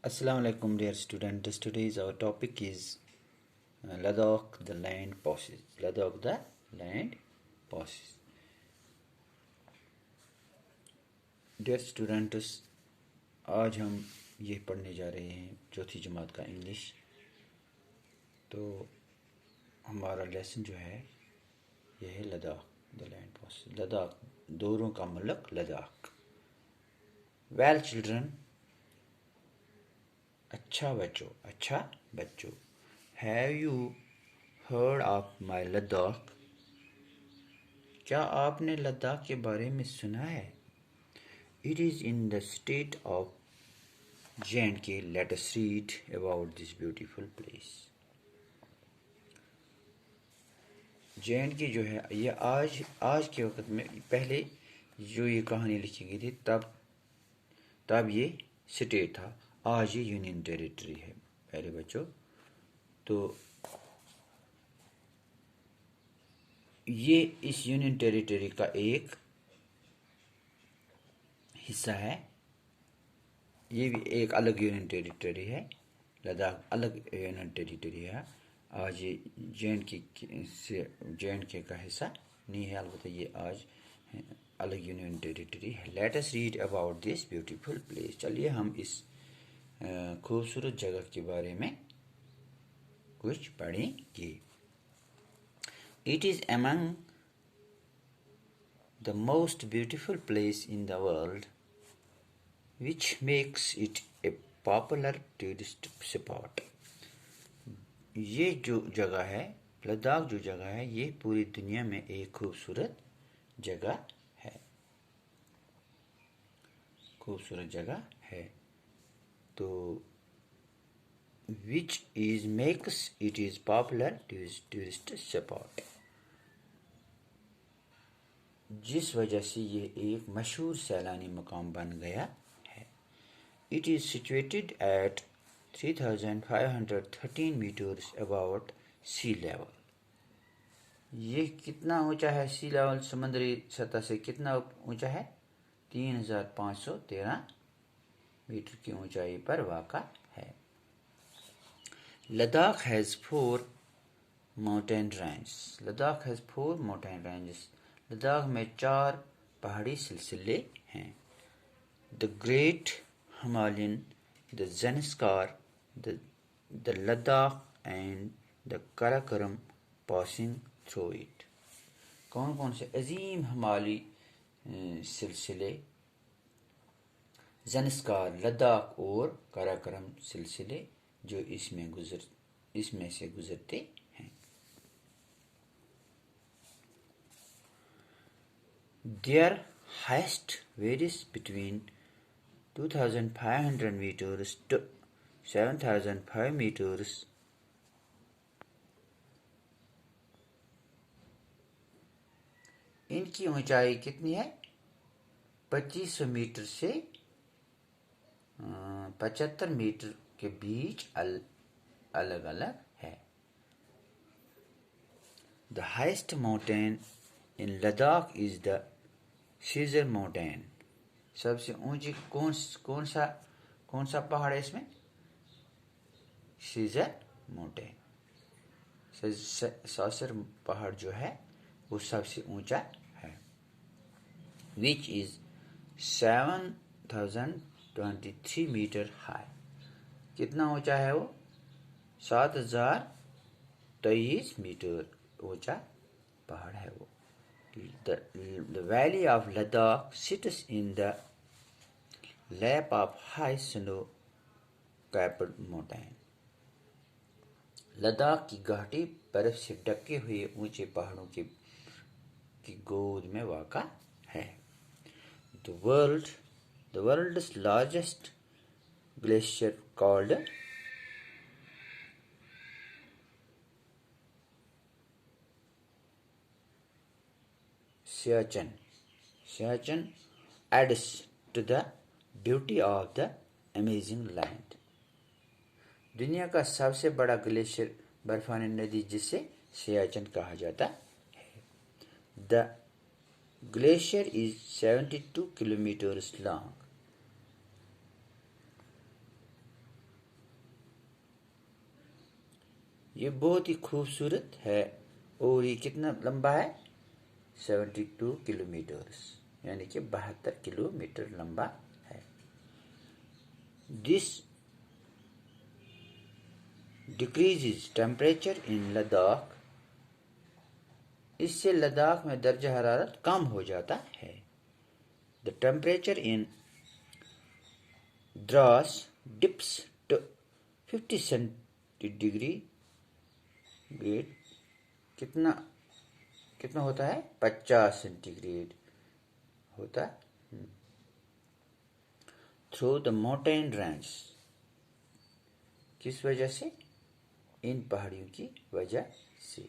Assalamu alaikum dear students. Today's our topic is Ladakh the land passes. Ladakh the land passes. Dear students, आज हम ये पढ़ने जा रहे हैं चौथी जमात का इंग्लिश। तो हमारा लेसन जो है यह है Ladakh the land passes. Ladakh दोरों का मुल्क लद्दाख। वेल चिल्ड्रन, अच्छा बच्चों, have you heard of my Ladakh? क्या आपने लद्दाख के बारे में सुना है? It is in the state of J&K. Let us read about this beautiful place. J&K जो है ये आज के वक्त में, पहले जो ये कहानी लिखी गई थी तब ये स्टेट था, आज ये यूनियन टेरिटरी है। पहले बच्चों, तो ये इस यूनियन टेरिटरी का एक हिस्सा है। ये भी एक अलग यूनियन टेरिटरी है। लद्दाख अलग यूनियन टेरिटरी है। आज ये J&K का हिस्सा नहीं है, अलबत्ता ये आज अलग यूनियन टेरिटरी है। Let us read about this beautiful place. चलिए हम इस खूबसूरत जगह के बारे में कुछ पढ़ेंगे। It is among the most beautiful place in the world which makes it a popular tourist spot. ये जो जगह है, लद्दाख जो जगह है, ये पूरी दुनिया में एक खूबसूरत जगह है। तो which is makes it is popular tourist spot, जिस वजह से ये एक मशहूर सैलानी मकाम बन गया। It is situated at 3,513 meters above sea level. ये कितना ऊंचा है? सी लेवल, समुद्री सतह से कितना ऊंचा है? 3,513 मीटर की ऊंचाई पर वाक़ा है। Ladakh has 4 mountain ranges. Ladakh में 4 पहाड़ी सिलसिले हैं। The great Himalayan, the Zanskar, the Ladakh and the Karakoram passing through it. कौन से अजीम हिमालयी सिलसिले? ज़नस्कार, लद्दाख और काराकोरम सिलसिले जो इसमें से गुजरते हैं। Their highest varies between 2,500 meters to 7,005 meters. इनकी ऊंचाई कितनी है? 2500 मीटर से 75 मीटर के बीच अलग अलग है। The highest mountain in Ladakh is the Caesar Mountain. सबसे ऊंची कौन सा पहाड़ है इसमें? Scissor mountain. सासर पहाड़ जो है वो सबसे ऊंचा है। Which is 7,023 metre high. कितना ऊंचा है वो? 7,023 मीटर ऊंचा पहाड़ है वो। The valley of Ladakh sits in the lap of high snow-capped mountain. Ladakh की घाटी बर्फ से ढके हुए ऊंचे पहाड़ों की गोद में वाक़ा है। The world's largest glacier called Siachen adds to the beauty of the amazing land. दुनिया का सबसे बड़ा ग्लेशियर बर्फानी नदी जिसे सियाचन कहा जाता है। The glacier is 72 kilometers long. ये बहुत ही खूबसूरत है और ये कितना लंबा है? 72 किलोमीटर्स, यानी कि 72 किलोमीटर लंबा है। This decreases temperature in Ladakh, इससे लद्दाख में दर्जा हरारत कम हो जाता है। The temperature in Dras dips to 50 centigrade, कितना कितना होता है? 50 सेंटीग्रेड होता है। थ्रू द माउंटेन रेंज, किस वजह से? इन पहाड़ियों की वजह से।